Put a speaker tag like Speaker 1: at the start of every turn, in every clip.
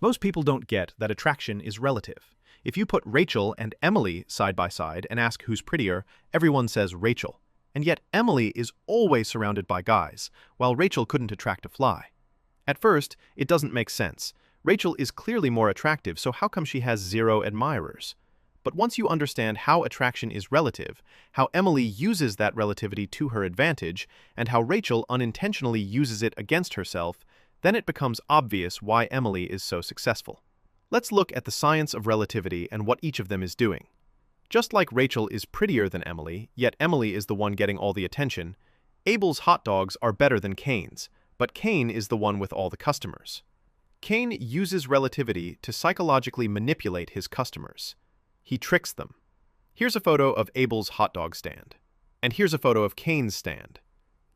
Speaker 1: Most people don't get that attraction is relative. If you put Rachel and Emily side by side and ask who's prettier, everyone says Rachel. And yet Emily is always surrounded by guys, while Rachel couldn't attract a fly. At first, it doesn't make sense. Rachel is clearly more attractive, so how come she has 0 admirers? But once you understand how attraction is relative, how Emily uses that relativity to her advantage, and how Rachel unintentionally uses it against herself, then it becomes obvious why Emily is so successful. Let's look at the science of relativity and what each of them is doing. Just like Rachel is prettier than Emily, yet Emily is the one getting all the attention, Abel's hot dogs are better than Cain's, but Cain is the one with all the customers. Cain uses relativity to psychologically manipulate his customers. He tricks them. Here's a photo of Abel's hot dog stand. And here's a photo of Cain's stand.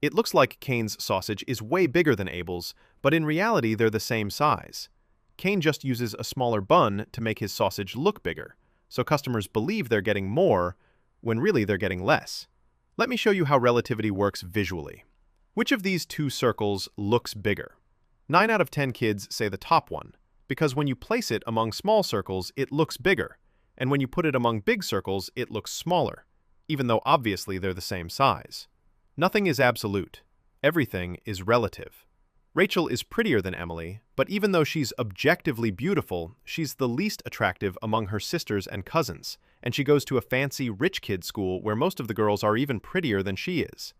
Speaker 1: It looks like Cain's sausage is way bigger than Abel's, but in reality they're the same size. Cain just uses a smaller bun to make his sausage look bigger, so customers believe they're getting more when really they're getting less. Let me show you how relativity works visually. Which of these two circles looks bigger? 9 out of 10 kids say the top one, because when you place it among small circles, it looks bigger, and when you put it among big circles, it looks smaller, even though obviously they're the same size. Nothing is absolute. Everything is relative. Rachel is prettier than Emily, but even though she's objectively beautiful, she's the least attractive among her sisters and cousins, and she goes to a fancy rich kid school where most of the girls are even prettier than she is.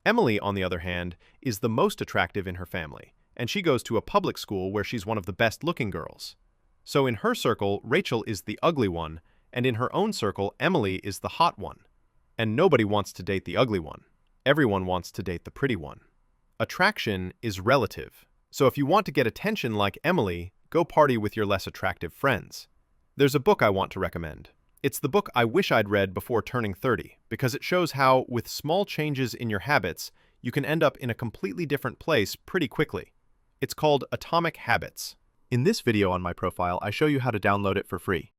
Speaker 1: Emily, on the other hand, is the most attractive in her family, and she goes to a public school where she's one of the best-looking girls. So in her circle, Rachel is the ugly one, and in her own circle, Emily is the hot one. And nobody wants to date the ugly one. Everyone wants to date the pretty one. Attraction is relative. So if you want to get attention like Emily, go party with your less attractive friends. There's a book I want to recommend. It's the book I wish I'd read before turning 30, because it shows how, with small changes in your habits, you can end up in a completely different place pretty quickly. It's called Atomic Habits. In this video on my profile, I show you how to download it for free.